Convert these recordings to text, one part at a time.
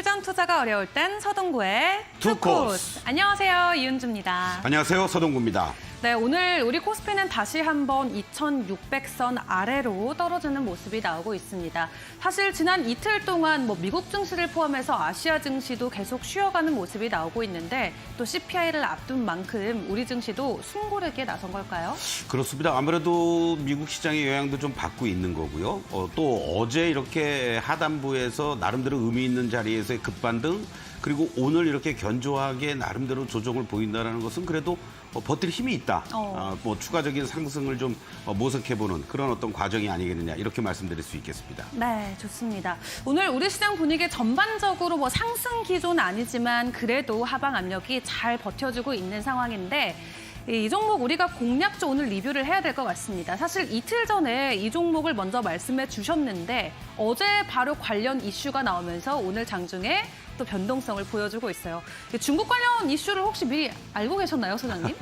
실전 투자가 어려울 땐 서동구의 투코스. 안녕하세요, 이은주입니다. 안녕하세요, 서동구입니다. 네, 오늘 우리 코스피는 다시 한번 2,600선 아래로 떨어지는 모습이 나오고 있습니다. 사실 지난 이틀 동안 미국 증시를 포함해서 아시아 증시도 계속 쉬어가는 모습이 나오고 있는데 또 CPI를 앞둔 만큼 우리 증시도 숨고르기에 나선 걸까요? 그렇습니다. 아무래도 미국 시장의 영향도 좀 받고 있는 거고요. 또 어제 이렇게 하단부에서 나름대로 의미 있는 자리에서의 급반등, 그리고 오늘 이렇게 견조하게 나름대로 조정을 보인다는 것은 그래도 버틸 힘이 있다. 추가적인 상승을 좀 모색해보는 그런 어떤 과정이 아니겠느냐, 이렇게 말씀드릴 수 있겠습니다. 네, 좋습니다. 오늘 우리 시장 분위기 전반적으로 상승 기조는 아니지만 그래도 하방 압력이 잘 버텨주고 있는 상황인데 이 종목 우리가 공략적 오늘 리뷰를 해야 될 것 같습니다. 사실 이틀 전에 이 종목을 먼저 말씀해 주셨는데 어제 바로 관련 이슈가 나오면서 오늘 장중에 또 변동성을 보여주고 있어요. 중국 관련 이슈를 혹시 미리 알고 계셨나요, 소장님?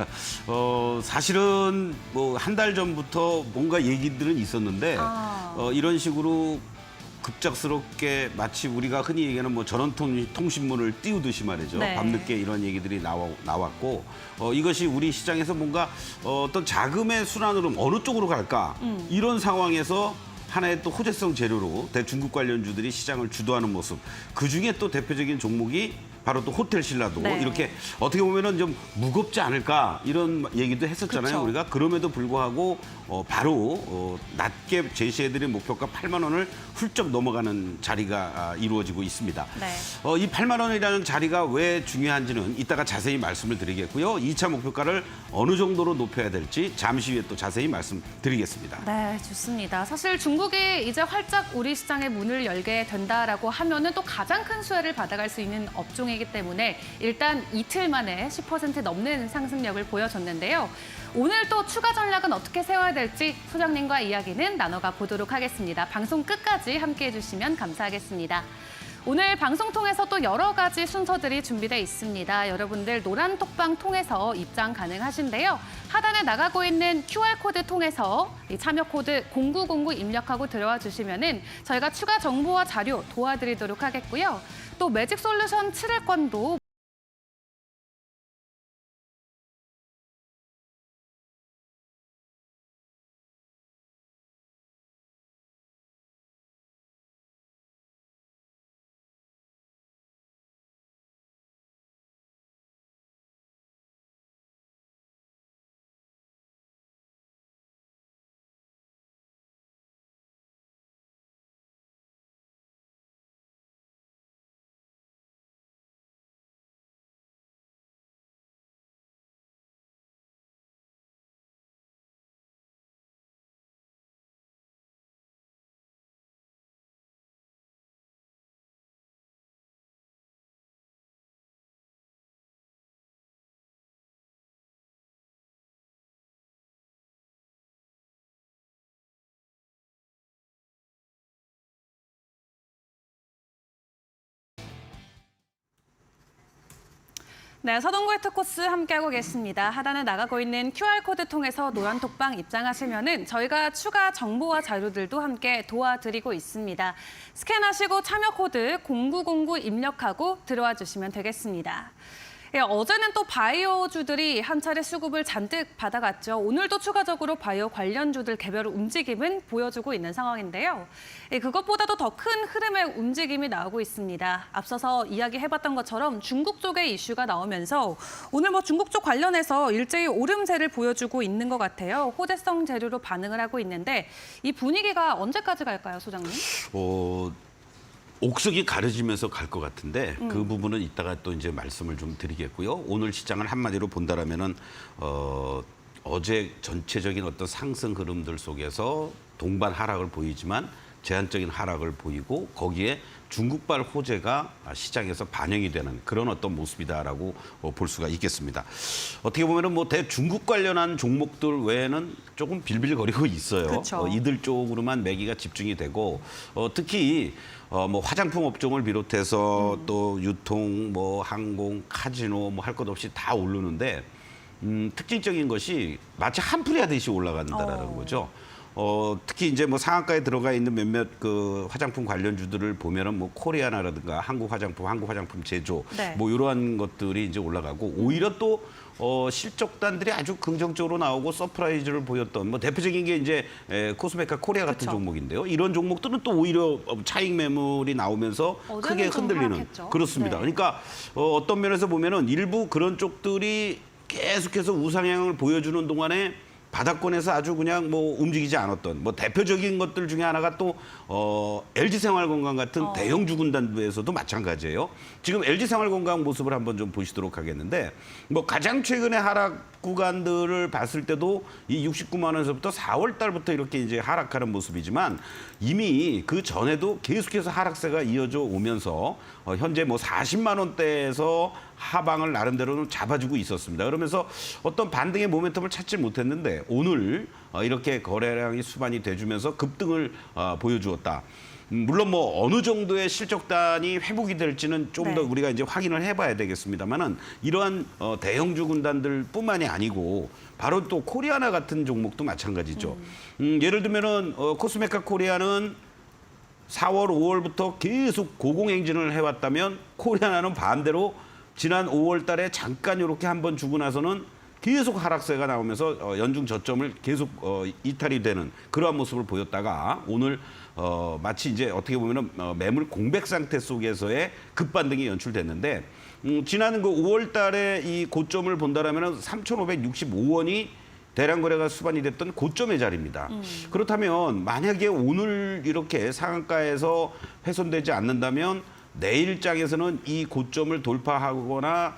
사실은 한 달 전부터 뭔가 얘기들은 있었는데 이런 식으로 급작스럽게 마치 우리가 흔히 얘기하는 전원통신문을 띄우듯이 말이죠. 네. 밤늦게 이런 얘기들이 나왔고 이것이 우리 시장에서 뭔가 어떤 자금의 순환 흐름 어느 쪽으로 갈까 이런 상황에서 하나의 또 호재성 재료로 대중국 관련주들이 시장을 주도하는 모습. 그중에 또 대표적인 종목이 바로 또 호텔 신라도 네. 이렇게 어떻게 보면은 좀 무겁지 않을까 이런 얘기도 했었잖아요. 그쵸. 우리가 그럼에도 불구하고 바로 낮게 제시해드린 목표가 8만 원을 훌쩍 넘어가는 자리가 이루어지고 있습니다. 네. 이 8만 원이라는 자리가 왜 중요한지는 이따가 자세히 말씀을 드리겠고요. 2차 목표가를 어느 정도로 높여야 될지 잠시 후에 또 자세히 말씀드리겠습니다. 네, 좋습니다. 사실 중국이 이제 활짝 우리 시장의 문을 열게 된다라고 하면은 또 가장 큰 수혜를 받아갈 수 있는 업종이기 때문에 일단 이틀 만에 10% 넘는 상승력을 보여줬는데요. 오늘 또 추가 전략은 어떻게 세워야 될지 소장님과 이야기는 나눠가 보도록 하겠습니다. 방송 끝까지 함께해 주시면 감사하겠습니다. 오늘 방송 통해서 또 여러 가지 순서들이 준비되어 있습니다. 여러분들 노란 톡방 통해서 입장 가능하신데요. 하단에 나가고 있는 QR코드 통해서 이 참여 코드 0909 입력하고 들어와 주시면은 저희가 추가 정보와 자료 도와드리도록 하겠고요. 또 매직 솔루션 7일권도 네, 서동구의 투코스 함께하고 계십니다. 하단에 나가고 있는 QR코드 통해서 노란 톡방 입장하시면은 저희가 추가 정보와 자료들도 함께 도와드리고 있습니다. 스캔하시고 참여 코드 0909 입력하고 들어와 주시면 되겠습니다. 예, 어제는 또 바이오주들이 한 차례 수급을 잔뜩 받아갔죠. 오늘도 추가적으로 바이오 관련주들 개별 움직임은 보여주고 있는 상황인데요. 예, 그것보다도 더 큰 흐름의 움직임이 나오고 있습니다. 앞서서 이야기해봤던 것처럼 중국 쪽의 이슈가 나오면서 오늘 중국 쪽 관련해서 일제히 오름세를 보여주고 있는 것 같아요. 호재성 재료로 반응을 하고 있는데 이 분위기가 언제까지 갈까요, 소장님? 옥석이 가려지면서 갈 것 같은데 그 부분은 이따가 또 이제 말씀을 좀 드리겠고요. 오늘 시장을 한마디로 본다라면은 어제 전체적인 어떤 상승 흐름들 속에서 동반 하락을 보이지만 제한적인 하락을 보이고 거기에 중국발 호재가 시장에서 반영이 되는 그런 어떤 모습이다라고 볼 수가 있겠습니다. 어떻게 보면은 대중국 관련한 종목들 외에는 조금 빌빌거리고 있어요. 그렇죠. 이들 쪽으로만 매기가 집중이 되고 특히 화장품 업종을 비롯해서 또 유통, 항공, 카지노 할 것 없이 다 오르는데 특징적인 것이 마치 한풀이 하듯이 올라간다라는 거죠. 특히 이제 뭐 상한가에 들어가 있는 몇몇 그 화장품 관련주들을 보면은 뭐 코리아나라든가 한국 화장품 제조 네. 뭐 이러한 것들이 이제 올라가고 오히려 또 실적단들이 아주 긍정적으로 나오고 서프라이즈를 보였던 뭐 대표적인 게 이제 코스메카 코리아 같은 그쵸. 종목인데요. 이런 종목들은 또 오히려 차익 매물이 나오면서 어제는 크게 좀 흔들리는 하락했죠. 그렇습니다. 네. 그러니까 어떤 면에서 보면은 일부 그런 쪽들이 계속해서 우상향을 보여주는 동안에 바닥권에서 아주 그냥 뭐 움직이지 않았던 뭐 대표적인 것들 중에 하나가 또 LG생활건강 같은 대형주 군단에서도 마찬가지예요. 지금 LG생활건강 모습을 한번 좀 보시도록 하겠는데 뭐 가장 최근의 하락 구간들을 봤을 때도 이 69만 원에서부터 4월 달부터 이렇게 이제 하락하는 모습이지만 이미 그 전에도 계속해서 하락세가 이어져 오면서 현재 뭐 40만 원대에서 하방을 나름대로는 잡아주고 있었습니다. 그러면서 어떤 반등의 모멘텀을 찾지 못했는데 오늘 이렇게 거래량이 수반이 돼주면서 급등을 보여주었다. 물론 뭐 어느 정도의 실적단이 회복이 될지는 좀 더 네. 우리가 이제 확인을 해봐야 되겠습니다만은 이러한 대형주 군단들뿐만이 아니고 바로 또 코리아나 같은 종목도 마찬가지죠. 예를 들면은 코스메카 코리아는 4월, 5월부터 계속 고공행진을 해왔다면 코리아나는 반대로 지난 5월 달에 잠깐 이렇게 한번 주고 나서는 계속 하락세가 나오면서 연중 저점을 계속 이탈이 되는 그러한 모습을 보였다가 오늘 마치 이제 어떻게 보면은 매물 공백 상태 속에서의 급반등이 연출됐는데 지난 그 5월 달에 이 고점을 본다라면은 3,565원이 대량 거래가 수반이 됐던 고점의 자리입니다. 그렇다면 만약에 오늘 이렇게 상한가에서 훼손되지 않는다면 내일장에서는 이 고점을 돌파하거나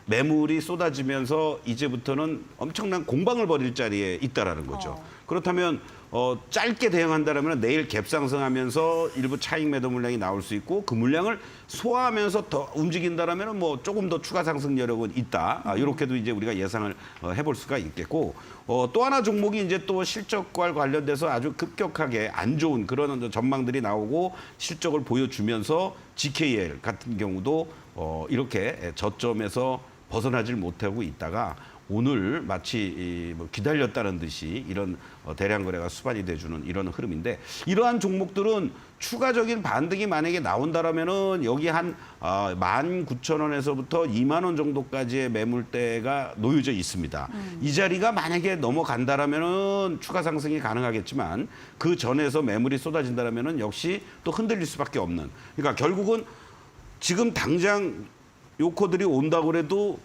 매물이 쏟아지면서 이제부터는 엄청난 공방을 벌일 자리에 있다라는 거죠. 그렇다면 짧게 대응한다면 내일 갭 상승하면서 일부 차익 매도 물량이 나올 수 있고 그 물량을 소화하면서 더 움직인다라면 뭐 조금 더 추가 상승 여력은 있다. 이렇게도 이제 우리가 예상을 해볼 수가 있겠고 또 하나 종목이 이제 또 실적과 관련돼서 아주 급격하게 안 좋은 그런 전망들이 나오고 실적을 보여주면서 GKL 같은 경우도 이렇게 저점에서 벗어나질 못하고 있다가 오늘 마치 뭐 기다렸다는 듯이 이런 대량 거래가 수반이 돼주는 이런 흐름인데 이러한 종목들은 추가적인 반등이 만약에 나온다라면은 여기 한 19,000원에서부터 2만 원 정도까지의 매물대가 놓여져 있습니다. 이 자리가 만약에 넘어간다라면은 추가 상승이 가능하겠지만 그 전에서 매물이 쏟아진다라면은 역시 또 흔들릴 수밖에 없는. 그러니까 결국은 지금 당장 요코들이 온다고 그래도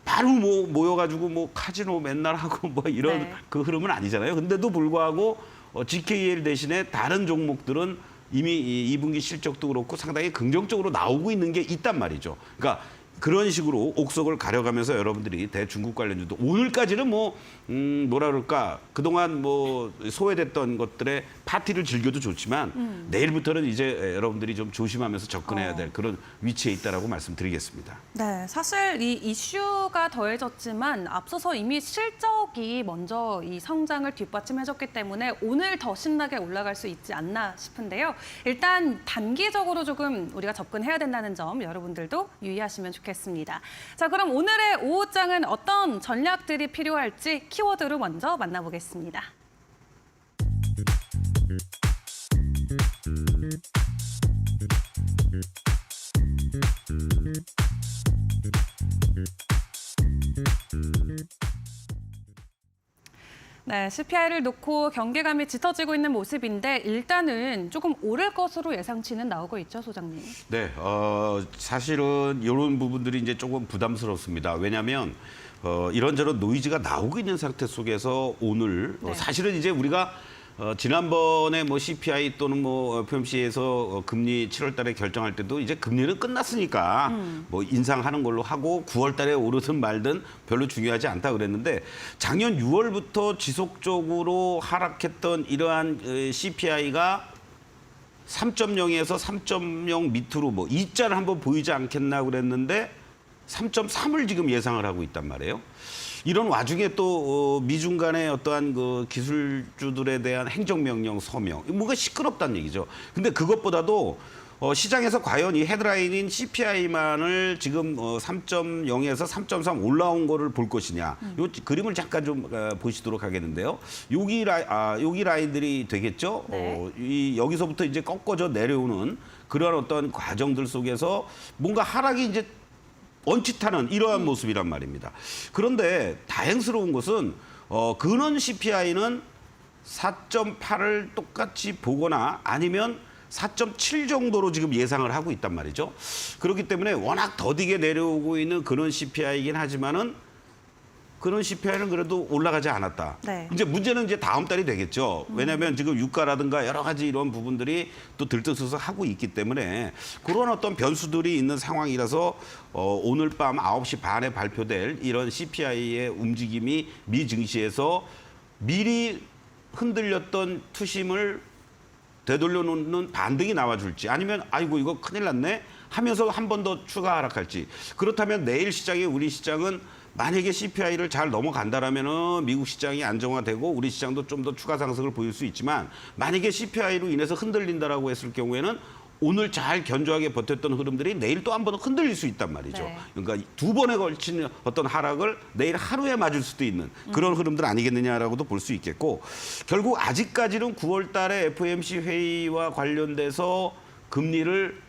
바로 뭐 모여가지고 뭐 카지노 맨날 하고 뭐 이런 네. 그 흐름은 아니잖아요. 근데도 불구하고 GKL 대신에 다른 종목들은 이미 이 2분기 실적도 그렇고 상당히 긍정적으로 나오고 있는 게 있단 말이죠. 그러니까 그런 식으로 옥석을 가려가면서 여러분들이 대중국 관련주도 오늘까지는 뭐 뭐라 그럴까 그동안 뭐 소외됐던 것들의 파티를 즐겨도 좋지만 내일부터는 이제 여러분들이 좀 조심하면서 접근해야 될 그런 위치에 있다라고 말씀드리겠습니다. 네, 사실 이 이슈가 더해졌지만 앞서서 이미 실적이 먼저 이 성장을 뒷받침해줬기 때문에 오늘 더 신나게 올라갈 수 있지 않나 싶은데요. 일단 단기적으로 조금 우리가 접근해야 된다는 점 여러분들도 유의하시면 좋겠습니다. 자, 그럼 오늘의 오후장은 어떤 전략들이 필요할지 키워드로 먼저 만나보겠습니다. 네, CPI를 놓고 경계감이 짙어지고 있는 모습인데 일단은 조금 오를 것으로 예상치는 나오고 있죠, 소장님. 네, 사실은 이런 부분들이 이제 조금 부담스럽습니다. 왜냐하면 이런저런 노이즈가 나오고 있는 상태 속에서 오늘 네. 사실은 이제 우리가 지난번에 뭐 CPI 또는 뭐 FOMC에서 금리 7월 달에 결정할 때도 이제 금리는 끝났으니까 뭐 인상하는 걸로 하고 9월 달에 오르든 말든 별로 중요하지 않다 그랬는데 작년 6월부터 지속적으로 하락했던 이러한 CPI가 3.0에서 3.0 밑으로 뭐 2자를 한번 보이지 않겠나 그랬는데 3.3을 지금 예상을 하고 있단 말이에요. 이런 와중에 또 미중 간의 어떠한 그 기술주들에 대한 행정명령 서명, 뭔가 시끄럽다는 얘기죠. 근데 그것보다도 시장에서 과연 이 헤드라인인 CPI만을 지금 3.0에서 3.3 올라온 거를 볼 것이냐. 요 그림을 잠깐 좀 보시도록 하겠는데요. 여기 라인들이 되겠죠. 네. 여기서부터 이제 꺾어져 내려오는 그런 어떤 과정들 속에서 뭔가 하락이 이제 멈칫하는 이러한 모습이란 말입니다. 그런데 다행스러운 것은 근원 CPI는 4.8을 똑같이 보거나 아니면 4.7 정도로 지금 예상을 하고 있단 말이죠. 그렇기 때문에 워낙 더디게 내려오고 있는 그런 CPI이긴 하지만은 그런 CPI는 그래도 올라가지 않았다. 네. 이제 문제는 이제 다음 달이 되겠죠. 왜냐하면 지금 유가라든가 여러 가지 이런 부분들이 또 들떠서서 하고 있기 때문에 그런 어떤 변수들이 있는 상황이라서 오늘 밤 9시 반에 발표될 이런 CPI의 움직임이 미 증시에서 미리 흔들렸던 투심을 되돌려 놓는 반등이 나와줄지 아니면 아이고 이거 큰일 났네 하면서 한 번 더 추가 하락할지 그렇다면 내일 시장에 우리 시장은 만약에 CPI를 잘 넘어간다라면은 미국 시장이 안정화되고 우리 시장도 좀 더 추가 상승을 보일 수 있지만 만약에 CPI로 인해서 흔들린다라고 했을 경우에는 오늘 잘 견조하게 버텼던 흐름들이 내일 또 한 번 흔들릴 수 있단 말이죠. 네. 그러니까 두 번에 걸친 어떤 하락을 내일 하루에 맞을 수도 있는 그런 흐름들 아니겠느냐라고도 볼 수 있겠고 결국 아직까지는 9월 달에 FOMC 회의와 관련돼서 금리를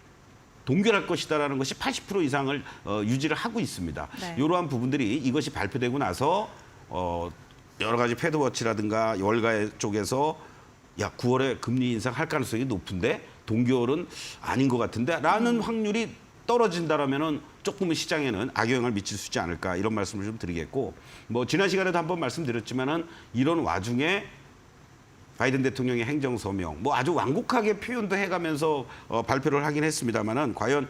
동결할 것이다라는 것이 80% 이상을 유지를 하고 있습니다. 네. 이러한 부분들이 이것이 발표되고 나서 여러 가지 패드워치라든가 월가 쪽에서 야 9월에 금리 인상할 가능성이 높은데 동결은 아닌 것 같은데 라는 확률이 떨어진다라면은 조금은 시장에는 악영향을 미칠 수 있지 않을까 이런 말씀을 좀 드리겠고 뭐 지난 시간에도 한번 말씀드렸지만은 이런 와중에 바이든 대통령의 행정서명 뭐 아주 완곡하게 표현도 해가면서 발표를 하긴 했습니다만은 과연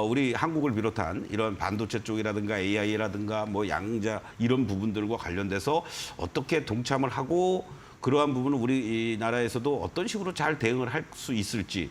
우리 한국을 비롯한 이런 반도체 쪽이라든가 AI라든가 뭐 양자 이런 부분들과 관련돼서 어떻게 동참을 하고 그러한 부분은 우리나라에서도 어떤 식으로 잘 대응을 할 수 있을지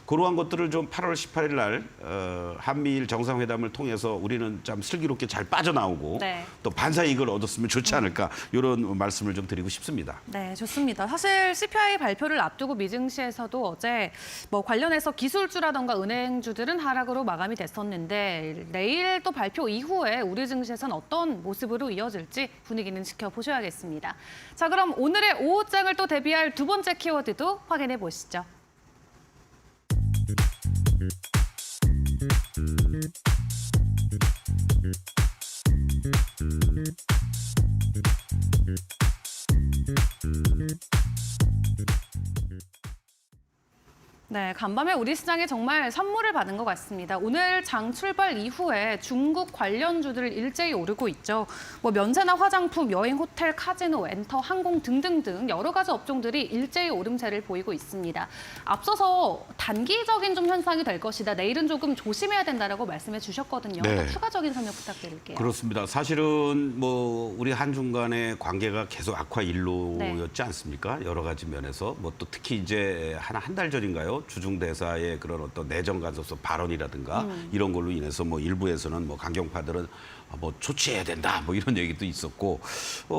그러한 것들을 좀 8월 18일 날 한미일 정상회담을 통해서 우리는 좀 슬기롭게 잘 빠져나오고 네. 또 반사이익을 얻었으면 좋지 않을까 이런 말씀을 좀 드리고 싶습니다. 네, 좋습니다. 사실 CPI 발표를 앞두고 미증시에서도 어제 뭐 관련해서 기술주라던가 은행주들은 하락으로 마감이 됐었는데 내일 또 발표 이후에 우리 증시에서는 어떤 모습으로 이어질지 분위기는 지켜보셔야겠습니다. 자, 그럼 오늘의 오후장을 또 대비할 두 번째 키워드도 확인해 보시죠. 네, 간밤에 우리 시장에 정말 선물을 받은 것 같습니다. 오늘 장 출발 이후에 중국 관련주들 일제히 오르고 있죠. 뭐 면세나 화장품, 여행, 호텔, 카지노, 엔터, 항공 등등등 여러 가지 업종들이 일제히 오름세를 보이고 있습니다. 앞서서 단기적인 좀 현상이 될 것이다. 내일은 조금 조심해야 된다라고 말씀해 주셨거든요. 네. 또 추가적인 설명 부탁드릴게요. 그렇습니다. 사실은 뭐 우리 한중 간의 관계가 계속 악화 일로였지 않습니까? 여러 가지 면에서 뭐 또 특히 이제 한 달 전인가요? 주중 대사의 그런 어떤 내정 가져서 발언이라든가 이런 걸로 인해서 뭐 일부에서는 뭐 강경파들은 뭐 조치해야 된다 뭐 이런 얘기도 있었고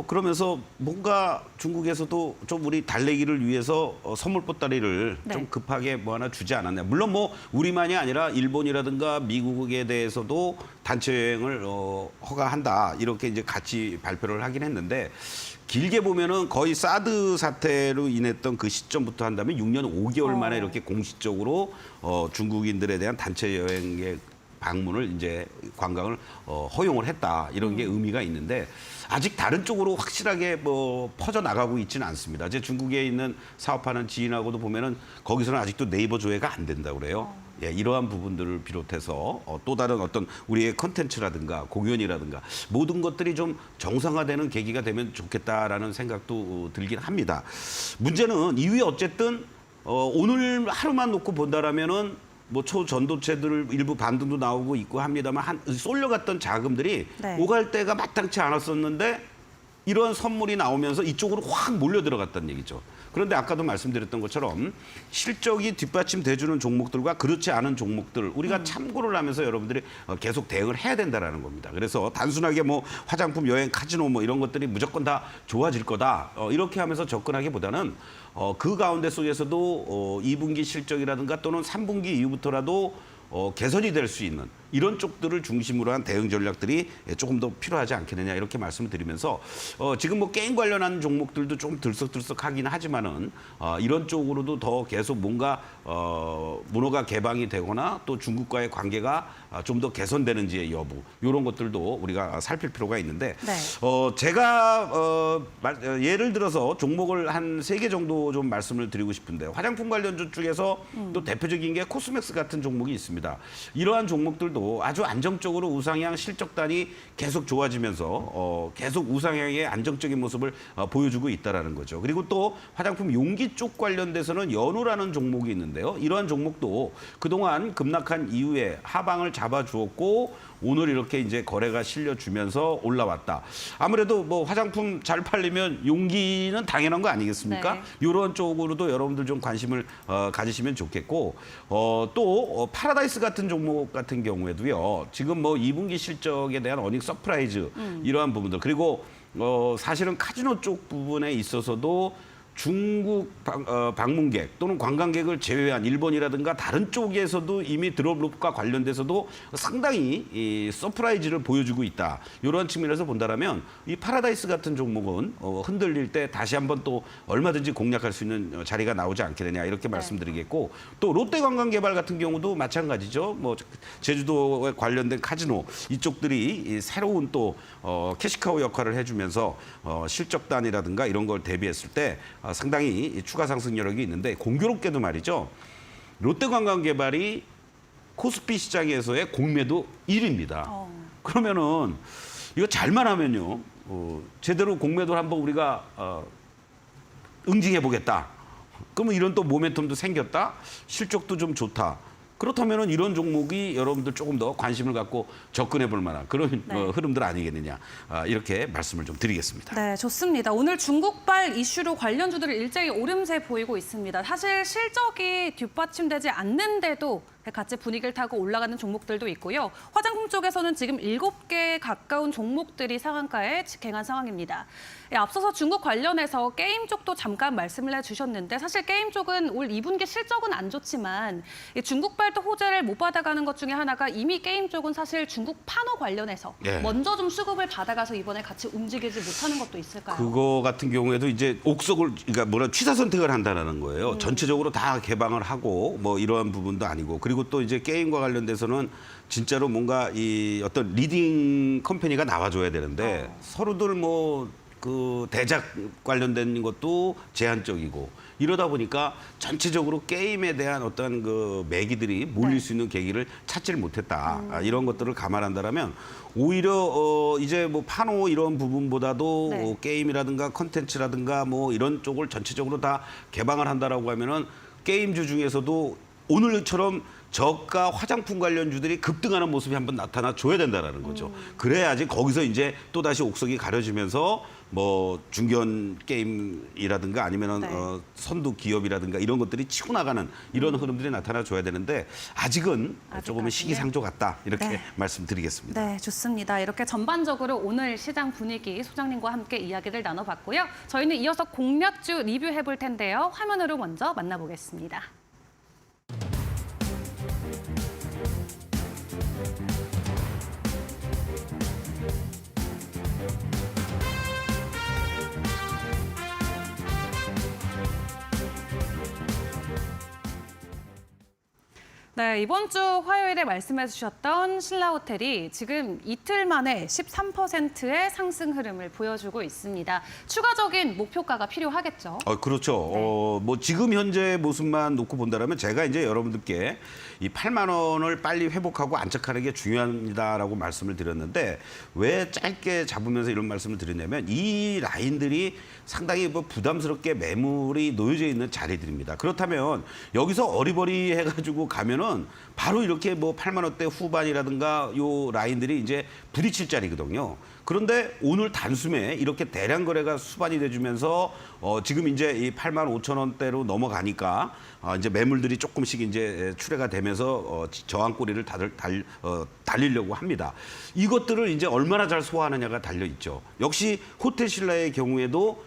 그러면서 뭔가 중국에서도 좀 우리 달래기를 위해서 선물 보따리를 네. 좀 급하게 뭐 하나 주지 않았냐. 물론 뭐 우리만이 아니라 일본이라든가 미국에 대해서도 단체 여행을 허가한다 이렇게 이제 같이 발표를 하긴 했는데 길게 보면은 거의 사드 사태로 인했던 그 시점부터 한다면 6년 5개월 만에 이렇게 공식적으로 중국인들에 대한 단체 여행의 방문을 이제 관광을 허용을 했다 이런 게 의미가 있는데 아직 다른 쪽으로 확실하게 뭐 퍼져 나가고 있지는 않습니다. 이제 중국에 있는 사업하는 지인하고도 보면은 거기서는 아직도 네이버 조회가 안 된다고 그래요. 예, 이러한 부분들을 비롯해서 또 다른 어떤 우리의 컨텐츠라든가 공연이라든가 모든 것들이 좀 정상화되는 계기가 되면 좋겠다라는 생각도 들긴 합니다. 문제는 이후에 어쨌든 오늘 하루만 놓고 본다라면은 뭐 초전도체들 일부 반등도 나오고 있고 합니다만 쏠려갔던 자금들이 네. 오갈 때가 마땅치 않았었는데 이런 선물이 나오면서 이쪽으로 확 몰려 들어갔다는 얘기죠. 그런데 아까도 말씀드렸던 것처럼 실적이 뒷받침돼주는 종목들과 그렇지 않은 종목들 우리가 참고를 하면서 여러분들이 계속 대응을 해야 된다라는 겁니다. 그래서 단순하게 뭐 화장품, 여행, 카지노 뭐 이런 것들이 무조건 다 좋아질 거다 이렇게 하면서 접근하기보다는 그 가운데 속에서도 2분기 실적이라든가 또는 3분기 이후부터라도 개선이 될 수 있는 이런 쪽들을 중심으로 한 대응 전략들이 조금 더 필요하지 않겠느냐 이렇게 말씀을 드리면서 지금 뭐 게임 관련한 종목들도 좀 들썩들썩하긴 하지만은 이런 쪽으로도 더 계속 뭔가 문호가 개방이 되거나 또 중국과의 관계가 좀 더 개선되는지의 여부 이런 것들도 우리가 살필 필요가 있는데 네. 제가 예를 들어서 종목을 한 3개 정도 좀 말씀을 드리고 싶은데 화장품 관련주 쪽에서 또 대표적인 게 코스맥스 같은 종목이 있습니다. 이러한 종목들도 아주 안정적으로 우상향 실적단이 계속 좋아지면서 계속 우상향의 안정적인 모습을 보여주고 있다라는 거죠. 그리고 또 화장품 용기 쪽 관련돼서는 연우라는 종목이 있는데요. 이러한 종목도 그동안 급락한 이후에 하방을 잡아주었고 오늘 이렇게 이제 거래가 실려주면서 올라왔다. 아무래도 뭐 화장품 잘 팔리면 용기는 당연한 거 아니겠습니까? 네. 이런 쪽으로도 여러분들 좀 관심을 가지시면 좋겠고 또 파라다이스 같은 종목 같은 경우에도요. 지금 뭐 2분기 실적에 대한 어닝 서프라이즈 이러한 부분들 그리고 사실은 카지노 쪽 부분에 있어서도 중국 방문객 또는 관광객을 제외한 일본이라든가 다른 쪽에서도 이미 드롭rop과 관련돼서도 상당히 이 서프라이즈를 보여주고 있다. 이런 측면에서 본다라면 이 파라다이스 같은 종목은 흔들릴 때 다시 한번 또 얼마든지 공략할 수 있는 자리가 나오지 않겠느냐 이렇게 말씀드리겠고 또 롯데관광개발 같은 경우도 마찬가지죠. 뭐 제주도에 관련된 카지노 이쪽들이 이 새로운 또 캐시카우 역할을 해주면서 실적단이라든가 이런 걸 대비했을 때 상당히 추가 상승 여력이 있는데 공교롭게도 말이죠. 롯데관광개발이 코스피 시장에서의 공매도 1위입니다. 그러면은 이거 잘만 하면요. 제대로 공매도를 한번 우리가 응징해 보겠다. 그러면 이런 또 모멘텀도 생겼다. 실적도 좀 좋다. 그렇다면 이런 종목이 여러분들 조금 더 관심을 갖고 접근해 볼 만한 그런 네. 흐름들 아니겠느냐. 이렇게 말씀을 좀 드리겠습니다. 네, 좋습니다. 오늘 중국발 이슈로 관련주들이 일제히 오름세 보이고 있습니다. 사실 실적이 뒷받침되지 않는데도 같이 분위기를 타고 올라가는 종목들도 있고요. 화장품 쪽에서는 지금 7개 가까운 종목들이 상한가에 직행한 상황입니다. 앞서서 중국 관련해서 게임 쪽도 잠깐 말씀을 해주셨는데 사실 게임 쪽은 올 2분기 실적은 안 좋지만 중국발도 호재를 못 받아가는 것 중에 하나가 이미 게임 쪽은 사실 중국 판호 관련해서 예. 먼저 좀 수급을 받아가서 이번에 같이 움직이지 못하는 것도 있을까요? 그거 같은 경우에도 이제 옥석을 그러니까 취사 선택을 한다는 거예요. 전체적으로 다 개방을 하고 뭐 이러한 부분도 아니고 그리고 또 이제 게임과 관련돼서는 진짜로 뭔가 이 어떤 리딩 컴퍼니가 나와줘야 되는데 서로들 뭐 그 대작 관련된 것도 제한적이고 이러다 보니까 전체적으로 게임에 대한 어떤 그 매기들이 몰릴 수 있는 계기를 찾지를 못했다. 이런 것들을 감안한다라면 오히려 이제 뭐 판호 이런 부분보다도 네. 게임이라든가 컨텐츠라든가 뭐 이런 쪽을 전체적으로 다 개방을 한다라고 하면은 게임주 중에서도 오늘처럼 저가 화장품 관련주들이 급등하는 모습이 한번 나타나 줘야 된다라는 거죠. 그래야지 거기서 이제 또 다시 옥석이 가려지면서 뭐 중견 게임이라든가 아니면은 네. 선두 기업이라든가 이런 것들이 치고 나가는 이런 흐름들이 나타나 줘야 되는데 아직은 조금은 시기상조 같다 이렇게 네. 말씀드리겠습니다. 네, 좋습니다. 이렇게 전반적으로 오늘 시장 분위기 소장님과 함께 이야기를 나눠봤고요. 저희는 이어서 공략주 리뷰해 볼 텐데요. 화면으로 먼저 만나보겠습니다. 네, 이번 주 화요일에 말씀해 주셨던 신라호텔이 지금 이틀 만에 13%의 상승 흐름을 보여주고 있습니다. 추가적인 목표가가 필요하겠죠? 그렇죠. 네. 뭐 지금 현재 모습만 놓고 본다면 제가 이제 여러분들께 이 8만 원을 빨리 회복하고 안착하는 게 중요합니다라고 말씀을 드렸는데 왜 짧게 잡으면서 이런 말씀을 드렸냐면 이 라인들이 상당히 뭐 부담스럽게 매물이 놓여져 있는 자리들입니다. 그렇다면 여기서 어리버리 해가지고 가면은 되면은 바로 이렇게 뭐 8만 원대 후반이라든가 요 라인들이 이제 부딪힐 자리거든요. 그런데 오늘 단숨에 이렇게 대량 거래가 수반이 돼주면서 지금 이제 이 8만 5천 원대로 넘어가니까 이제 매물들이 조금씩 이제 출회가 되면서 저항꼬리를 달리려고 합니다. 이것들을 이제 얼마나 잘 소화하느냐가 달려 있죠. 역시 호텔 신라의 경우에도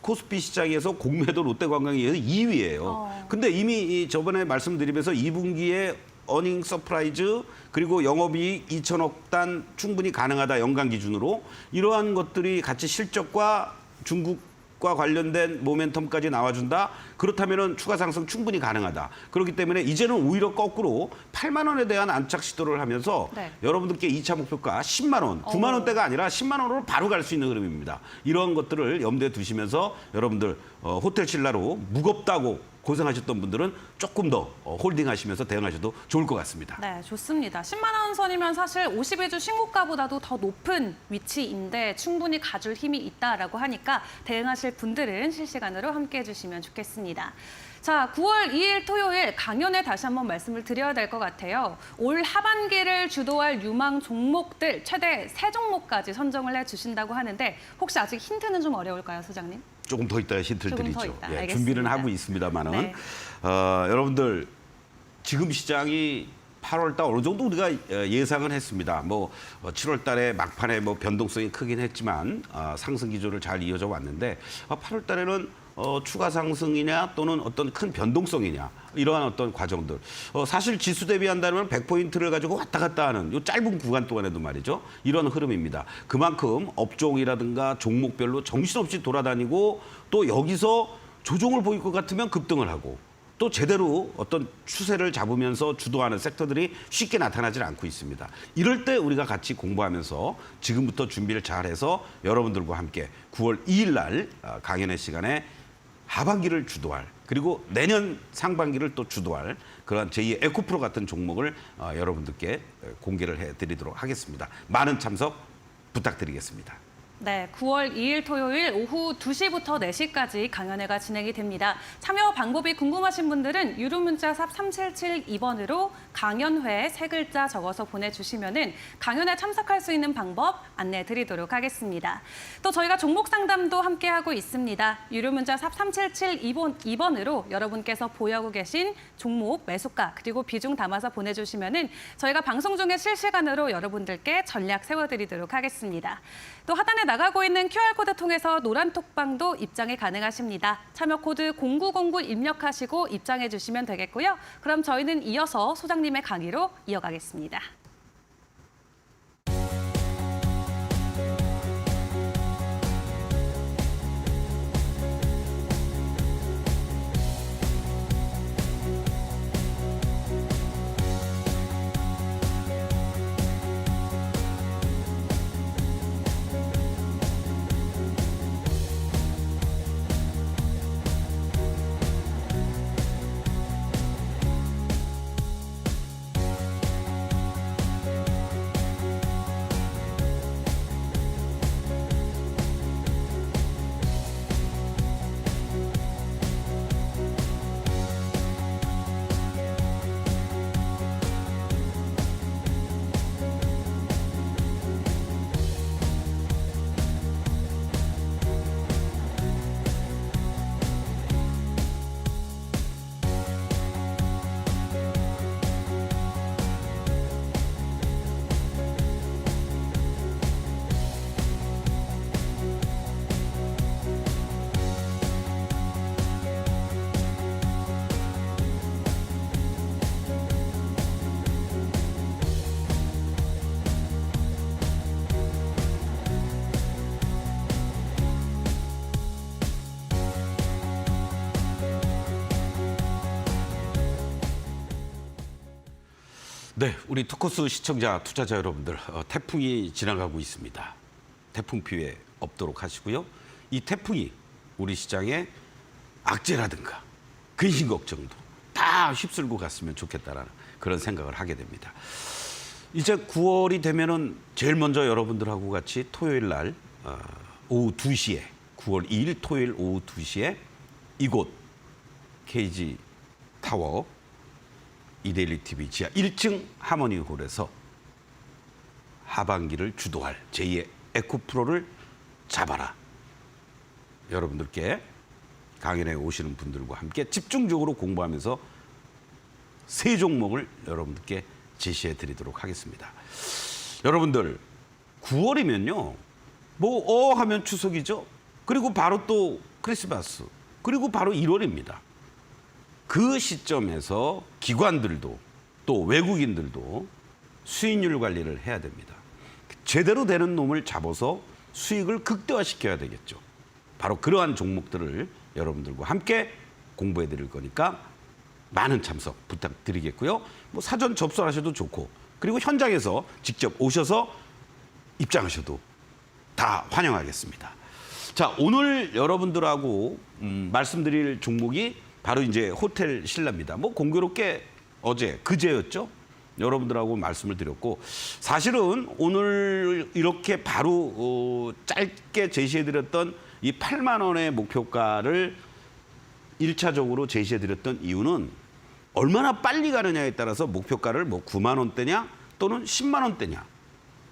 코스피 시장에서 공매도 롯데관광에 의해서 2위예요. 근데 이미 저번에 말씀드리면서 2분기에 어닝 서프라이즈 그리고 영업이익 2천억 단 충분히 가능하다 연간 기준으로 이러한 것들이 같이 실적과 중국과 관련된 모멘텀까지 나와준다. 그렇다면은 추가 상승 충분히 가능하다. 그렇기 때문에 이제는 오히려 거꾸로 8만 원에 대한 안착 시도를 하면서 네. 여러분들께 2차 목표가 10만 원, 9만 원대가 아니라 10만 원으로 바로 갈 수 있는 흐름입니다. 이런 것들을 염두에 두시면서 여러분들 호텔 신라로 무겁다고 고생하셨던 분들은 조금 더 홀딩하시면서 대응하셔도 좋을 것 같습니다. 네, 좋습니다. 10만 원 선이면 사실 52주 신고가보다도 더 높은 위치인데 충분히 가줄 힘이 있다라고 하니까 대응하실 분들은 실시간으로 함께해 주시면 좋겠습니다. 자, 9월 2일 토요일 강연에 다시 한번 말씀을 드려야 될 것 같아요. 올 하반기를 주도할 유망 종목들 최대 3종목까지 선정을 해주신다고 하는데 혹시 아직 힌트는 좀 어려울까요, 소장님? 조금 더 있다가 힌트를 조금 드리죠. 더 있다. 예, 알겠습니다. 준비는 하고 있습니다만은 네. 여러분들 지금 시장이 8월 달 어느 정도 우리가 예상은 했습니다. 뭐 7월 달에 막판에 뭐 변동성이 크긴 했지만 상승 기조를 잘 이어져 왔는데 8월 달에는 추가 상승이냐 또는 어떤 큰 변동성이냐 이러한 어떤 과정들. 사실 지수 대비한다면 100포인트를 가지고 왔다 갔다 하는 이 짧은 구간 동안에도 말이죠. 이런 흐름입니다. 그만큼 업종이라든가 종목별로 정신없이 돌아다니고 또 여기서 조정을 보일 것 같으면 급등을 하고 또 제대로 어떤 추세를 잡으면서 주도하는 섹터들이 쉽게 나타나질 않고 있습니다. 이럴 때 우리가 같이 공부하면서 지금부터 준비를 잘해서 여러분들과 함께 9월 2일 날 강연의 시간에 하반기를 주도할 그리고 내년 상반기를 또 주도할 그런 제2의 에코프로 같은 종목을 여러분들께 공개를 해드리도록 하겠습니다. 많은 참석 부탁드리겠습니다. 네, 9월 2일 토요일 오후 2시부터 4시까지 강연회가 진행이 됩니다. 참여 방법이 궁금하신 분들은 유료 문자 샵 3772번으로 강연회 3글자 적어서 보내주시면은 강연에 참석할 수 있는 방법 안내해 드리도록 하겠습니다. 또 저희가 종목 상담도 함께하고 있습니다. 유료 문자 샵 3772번으로 여러분께서 보유하고 계신 종목 매수가 그리고 비중 담아서 보내주시면은 저희가 방송 중에 실시간으로 여러분들께 전략 세워드리도록 하겠습니다. 또 하단에 나가고 있는 QR코드 통해서 노란톡방도 입장이 가능하십니다. 참여 코드 0909 입력하시고 입장해 주시면 되겠고요. 그럼 저희는 이어서 소장님의 강의로 이어가겠습니다. 네, 우리 투코스 시청자, 투자자 여러분들, 태풍이 지나가고 있습니다. 태풍 피해 없도록 하시고요. 이 태풍이 우리 시장에 악재라든가 근심 걱정도 다 휩쓸고 갔으면 좋겠다라는 그런 생각을 하게 됩니다. 이제 9월이 되면은 제일 먼저 여러분들하고 같이 토요일 날 오후 2시에 9월 2일 토요일 오후 2시에 이곳 KG 타워 이데일리 TV 지하 1층 하모니홀에서 하반기를 주도할 제2의 에코 프로를 잡아라. 여러분들께 강연에 오시는 분들과 함께 집중적으로 공부하면서 세 종목을 여러분들께 제시해 드리도록 하겠습니다. 여러분들 9월이면요. 하면 추석이죠. 그리고 바로 또 크리스마스. 그리고 바로 1월입니다. 그 시점에서 기관들도 또 외국인들도 수익률 관리를 해야 됩니다. 제대로 되는 놈을 잡아서 수익을 극대화시켜야 되겠죠. 바로 그러한 종목들을 여러분들과 함께 공부해 드릴 거니까 많은 참석 부탁드리겠고요. 사전 접수하셔도 좋고 그리고 현장에서 직접 오셔서 입장하셔도 다 환영하겠습니다. 자, 오늘 여러분들하고 말씀드릴 종목이 바로 이제 호텔 신라입니다. 공교롭게 그제였죠. 여러분들하고 말씀을 드렸고 사실은 오늘 이렇게 바로 짧게 제시해드렸던 이 8만 원의 목표가를 1차적으로 제시해드렸던 이유는 얼마나 빨리 가느냐에 따라서 목표가를 9만 원대냐 또는 10만 원대냐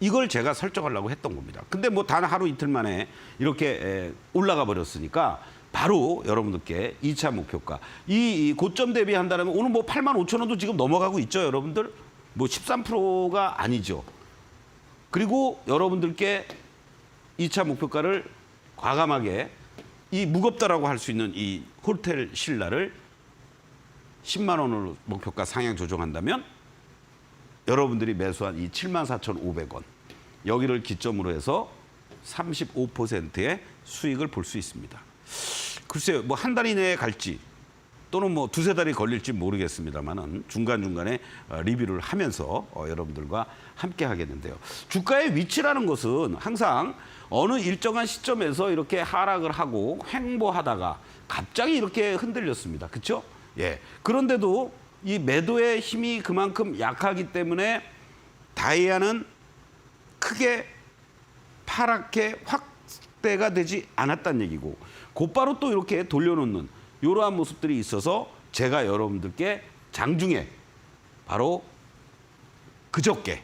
이걸 제가 설정하려고 했던 겁니다. 근데 단 하루 이틀 만에 이렇게 올라가 버렸으니까 바로 여러분들께 2차 목표가 이 고점 대비한다면 오늘 8만 5천 원도 지금 넘어가고 있죠. 여러분들 13%가 아니죠. 그리고 여러분들께 2차 목표가를 과감하게 이 무겁다라고 할 수 있는 이 호텔 신라를 10만 원으로 목표가 상향 조정한다면 여러분들이 매수한 이 74,500원 여기를 기점으로 해서 35%의 수익을 볼 수 있습니다. 글쎄요, 한 달 이내에 갈지 또는 두세 달이 걸릴지 모르겠습니다만은 중간중간에 리뷰를 하면서 여러분들과 함께 하겠는데요. 주가의 위치라는 것은 항상 어느 일정한 시점에서 이렇게 하락을 하고 횡보하다가 갑자기 이렇게 흔들렸습니다. 그렇죠? 예. 그런데도 이 매도의 힘이 그만큼 약하기 때문에 다이아는 크게 파랗게 확대가 되지 않았다는 얘기고 곧바로 또 이렇게 돌려놓는 이러한 모습들이 있어서 제가 여러분들께 장중에 바로 그저께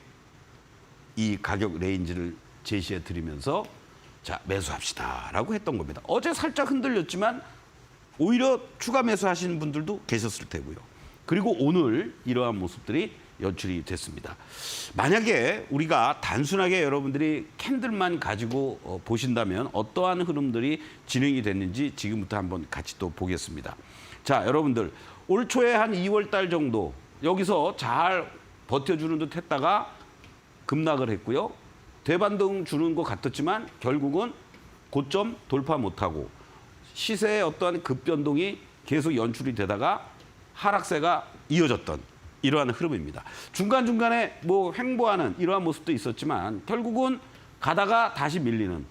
이 가격 레인지를 제시해 드리면서 자 매수합시다라고 했던 겁니다. 어제 살짝 흔들렸지만 오히려 추가 매수하시는 분들도 계셨을 테고요. 그리고 오늘 이러한 모습들이 연출이 됐습니다. 만약에 우리가 단순하게 여러분들이 캔들만 가지고 보신다면 어떠한 흐름들이 진행이 됐는지 지금부터 한번 같이 또 보겠습니다. 자, 여러분들 올 초에 한 2월 달 정도 여기서 잘 버텨주는 듯 했다가 급락을 했고요. 대반등 주는 것 같았지만 결국은 고점 돌파 못하고 시세의 어떠한 급변동이 계속 연출이 되다가 하락세가 이어졌던 이러한 흐름입니다. 중간중간에 횡보하는 이러한 모습도 있었지만 결국은 가다가 다시 밀리는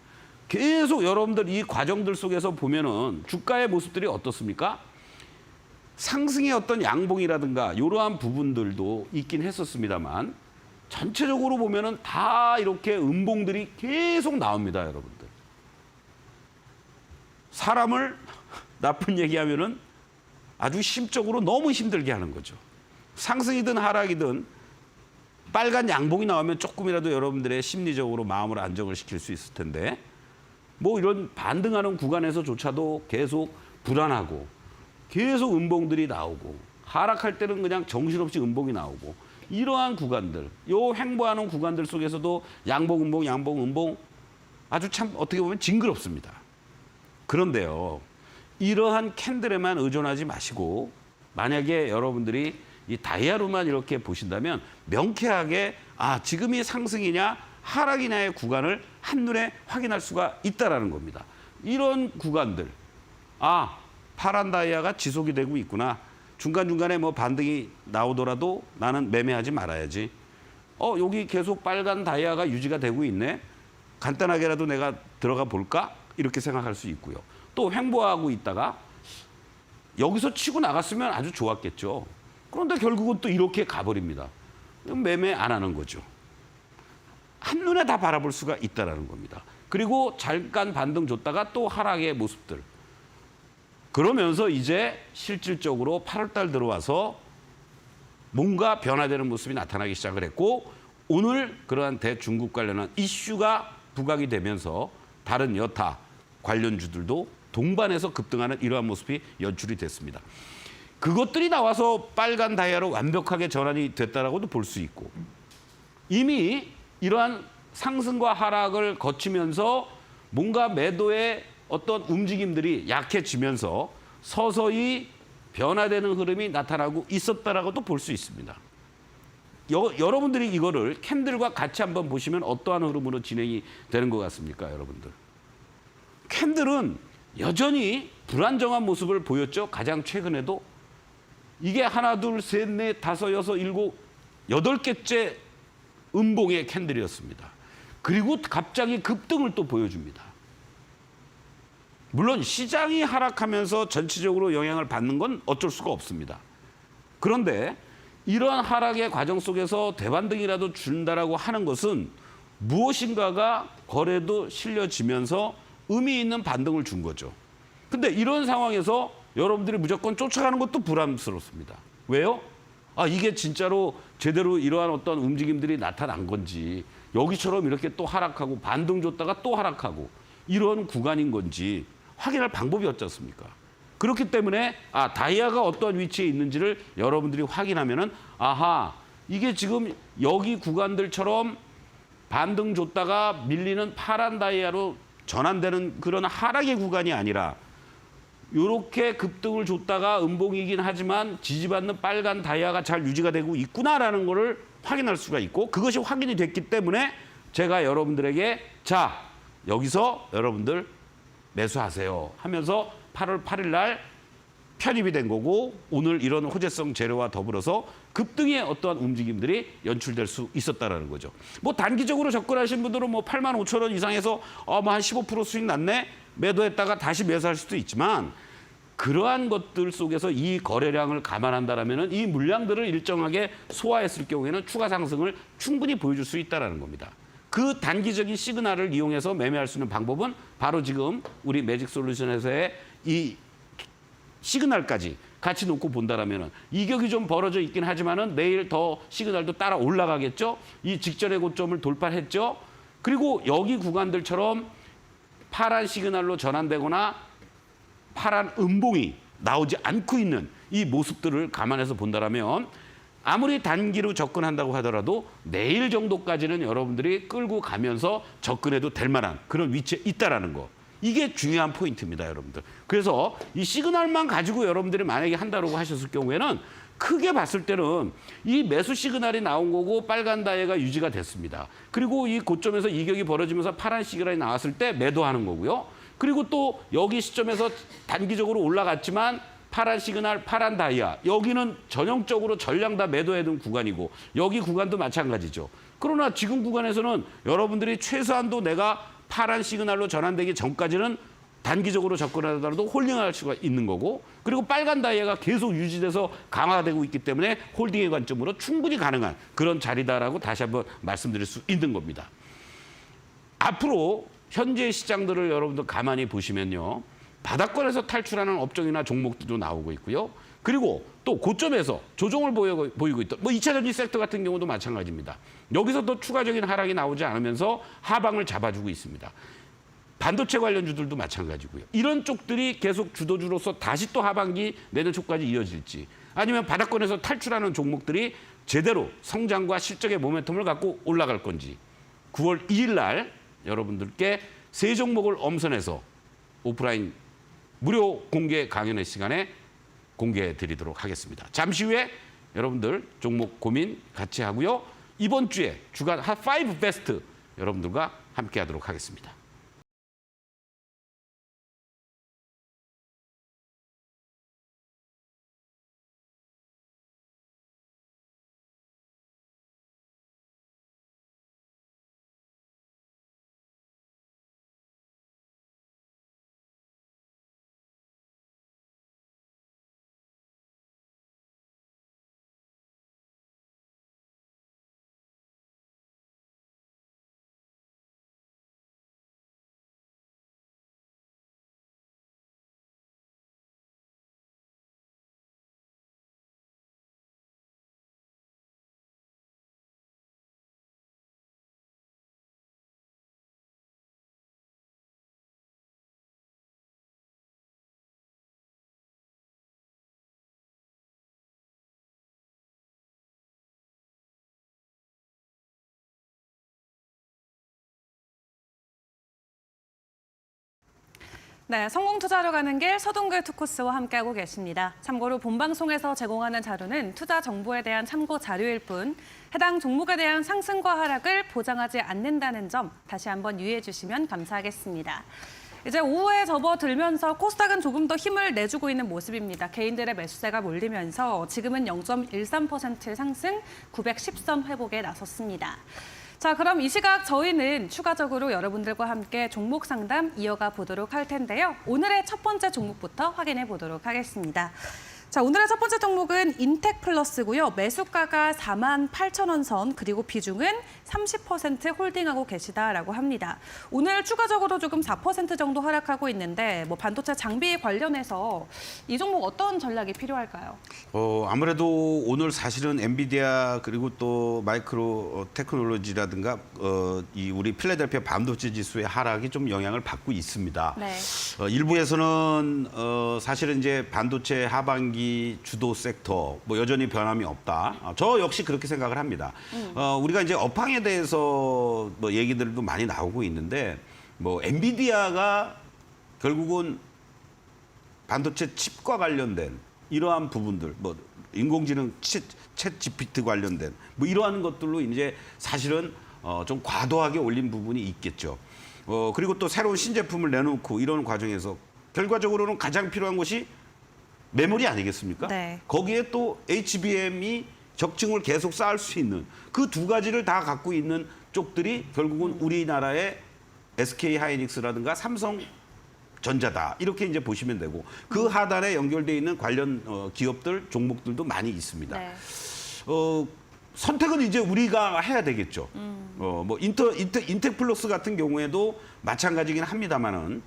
계속 여러분들 이 과정들 속에서 보면은 주가의 모습들이 어떻습니까? 상승의 어떤 양봉이라든가 이러한 부분들도 있긴 했었습니다만 전체적으로 보면은 다 이렇게 음봉들이 계속 나옵니다, 여러분들. 사람을 나쁜 얘기하면은 아주 심적으로 너무 힘들게 하는 거죠. 상승이든 하락이든 빨간 양봉이 나오면 조금이라도 여러분들의 심리적으로 마음을 안정을 시킬 수 있을 텐데 이런 반등하는 구간에서조차도 계속 불안하고 계속 음봉들이 나오고 하락할 때는 그냥 정신없이 음봉이 나오고 이러한 구간들, 요 횡보하는 구간들 속에서도 양봉, 음봉, 양봉, 음봉 아주 참 어떻게 보면 징그럽습니다. 그런데요, 이러한 캔들에만 의존하지 마시고 만약에 여러분들이 이 다이아로만 이렇게 보신다면 명쾌하게 지금이 상승이냐 하락이냐의 구간을 한눈에 확인할 수가 있다라는 겁니다. 이런 구간들, 파란 다이아가 지속이 되고 있구나. 중간중간에 반등이 나오더라도 나는 매매하지 말아야지. 여기 계속 빨간 다이아가 유지가 되고 있네. 간단하게라도 내가 들어가 볼까? 이렇게 생각할 수 있고요. 또 횡보하고 있다가 여기서 치고 나갔으면 아주 좋았겠죠. 그런데 결국은 또 이렇게 가버립니다. 매매 안 하는 거죠. 한눈에 다 바라볼 수가 있다는 겁니다. 그리고 잠깐 반등 줬다가 또 하락의 모습들. 그러면서 이제 실질적으로 8월 달 들어와서 뭔가 변화되는 모습이 나타나기 시작을 했고 오늘 그러한 대중국 관련한 이슈가 부각이 되면서 다른 여타 관련주들도 동반해서 급등하는 이러한 모습이 연출이 됐습니다. 그것들이 나와서 빨간 다이아로 완벽하게 전환이 됐다라고도 볼 수 있고 이미 이러한 상승과 하락을 거치면서 뭔가 매도의 어떤 움직임들이 약해지면서 서서히 변화되는 흐름이 나타나고 있었다라고도 볼 수 있습니다. 여러분들이 이거를 캔들과 같이 한번 보시면 어떠한 흐름으로 진행이 되는 것 같습니까, 여러분들? 캔들은 여전히 불안정한 모습을 보였죠. 가장 최근에도 이게 하나, 둘, 셋, 넷, 다섯, 여섯, 일곱, 8개째 음봉의 캔들이었습니다. 그리고 갑자기 급등을 또 보여줍니다. 물론 시장이 하락하면서 전체적으로 영향을 받는 건 어쩔 수가 없습니다. 그런데 이러한 하락의 과정 속에서 대반등이라도 준다라고 하는 것은 무엇인가가 거래도 실려지면서 의미 있는 반등을 준 거죠. 근데 이런 상황에서 여러분들이 무조건 쫓아가는 것도 부담스럽습니다. 왜요? 이게 진짜로 제대로 이러한 어떤 움직임들이 나타난 건지 여기처럼 이렇게 또 하락하고 반등 줬다가 또 하락하고 이런 구간인 건지 확인할 방법이 없지 않습니까? 그렇기 때문에 다이아가 어떤 위치에 있는지를 여러분들이 확인하면은 이게 지금 여기 구간들처럼 반등 줬다가 밀리는 파란 다이아로 전환되는 그런 하락의 구간이 아니라 이렇게 급등을 줬다가 음봉이긴 하지만 지지받는 빨간 다이아가 잘 유지가 되고 있구나라는 거를 확인할 수가 있고 그것이 확인이 됐기 때문에 제가 여러분들에게 여기서 여러분들 매수하세요 하면서 8월 8일 날 편입이 된 거고 오늘 이런 호재성 재료와 더불어서 급등의 어떠한 움직임들이 연출될 수 있었다라는 거죠. 뭐 단기적으로 접근하신 분들은 뭐 8만 5천 원 이상에서 뭐 한 15% 수익 났네 매도했다가 다시 매수할 수도 있지만 그러한 것들 속에서 이 거래량을 감안한다라면은 이 물량들을 일정하게 소화했을 경우에는 추가 상승을 충분히 보여줄 수 있다라는 겁니다. 그 단기적인 시그널을 이용해서 매매할 수 있는 방법은 바로 지금 우리 매직솔루션에서의 이 시그널까지 같이 놓고 본다라면은 이격이 좀 벌어져 있긴 하지만은 내일 더 시그널도 따라 올라가겠죠. 이 직전의 고점을 돌파했죠. 그리고 여기 구간들처럼 파란 시그널로 전환되거나 파란 음봉이 나오지 않고 있는 이 모습들을 감안해서 본다라면 아무리 단기로 접근한다고 하더라도 내일 정도까지는 여러분들이 끌고 가면서 접근해도 될 만한 그런 위치에 있다라는 거. 이게 중요한 포인트입니다, 여러분들. 그래서 이 시그널만 가지고 여러분들이 만약에 한다고 하셨을 경우에는 크게 봤을 때는 이 매수 시그널이 나온 거고 빨간 다이아가 유지가 됐습니다. 그리고 이 고점에서 이격이 벌어지면서 파란 시그널이 나왔을 때 매도하는 거고요. 그리고 또 여기 시점에서 단기적으로 올라갔지만 파란 시그널, 파란 다이아. 여기는 전형적으로 전량 다 매도해둔 구간이고 여기 구간도 마찬가지죠. 그러나 지금 구간에서는 여러분들이 최소한도 내가 파란 시그널로 전환되기 전까지는 단기적으로 접근하더라도 홀딩할 수가 있는 거고 그리고 빨간 다이아가 계속 유지돼서 강화되고 있기 때문에 홀딩의 관점으로 충분히 가능한 그런 자리다라고 다시 한번 말씀드릴 수 있는 겁니다. 앞으로 현재 시장들을 여러분들 가만히 보시면요. 바닥권에서 탈출하는 업종이나 종목들도 나오고 있고요. 그리고 또 고점에서 조정을 보이고 있다. 뭐 2차 전지 섹터 같은 경우도 마찬가지입니다. 여기서 또 추가적인 하락이 나오지 않으면서 하방을 잡아주고 있습니다. 반도체 관련주들도 마찬가지고요. 이런 쪽들이 계속 주도주로서 다시 또 하반기 내년 초까지 이어질지 아니면 바닥권에서 탈출하는 종목들이 제대로 성장과 실적의 모멘텀을 갖고 올라갈 건지 9월 2일 날 여러분들께 세 종목을 엄선해서 오프라인 무료 공개 강연의 시간에 공개해 드리도록 하겠습니다. 잠시 후에 여러분들 종목 고민 같이 하고요. 이번 주에 주간 핫5 베스트 여러분들과 함께 하도록 하겠습니다. 네, 성공 투자로 가는 길 서동글 투코스와 함께하고 계십니다. 참고로 본방송에서 제공하는 자료는 투자 정보에 대한 참고 자료일 뿐 해당 종목에 대한 상승과 하락을 보장하지 않는다는 점 다시 한번 유의해 주시면 감사하겠습니다. 이제 오후에 접어들면서 코스닥은 조금 더 힘을 내주고 있는 모습입니다. 개인들의 매수세가 몰리면서 지금은 0.13% 상승 910선 회복에 나섰습니다. 자, 그럼 이 시각 저희는 추가적으로 여러분들과 함께 종목 상담 이어가 보도록 할 텐데요. 오늘의 첫 번째 종목부터 확인해 보도록 하겠습니다. 자, 오늘의 첫 번째 종목은 인텍플러스고요. 매수가가 48,000원 선, 그리고 비중은 30% 홀딩하고 계시다라고 합니다. 오늘 추가적으로 조금 4% 정도 하락하고 있는데 반도체 장비 관련해서 이 종목 어떤 전략이 필요할까요? 아무래도 오늘 사실은 엔비디아 그리고 또 마이크로 테크놀로지라든가 이 우리 필라델피아 반도체 지수의 하락이 좀 영향을 받고 있습니다. 네. 일부에서는 사실은 이제 반도체 하반기 주도 섹터 여전히 변함이 없다. 저 역시 그렇게 생각을 합니다. 우리가 이제 업황에 대해서 얘기들도 많이 나오고 있는데 엔비디아가 결국은 반도체 칩과 관련된 이러한 부분들, 인공지능 챗 GPT 관련된 이러한 것들로 이제 사실은 좀 과도하게 올린 부분이 있겠죠. 그리고 또 새로운 신제품을 내놓고 이런 과정에서 결과적으로는 가장 필요한 것이 메모리 아니겠습니까? 네. 거기에 또 HBM이 적층을 계속 쌓을 수 있는 그 두 가지를 다 갖고 있는 쪽들이 결국은 우리나라의 SK 하이닉스라든가 삼성전자다. 이렇게 이제 보시면 되고 그 하단에 연결돼 있는 관련 기업들, 종목들도 많이 있습니다. 네. 선택은 이제 우리가 해야 되겠죠. 인텍플러스 같은 경우에도 마찬가지긴 합니다만은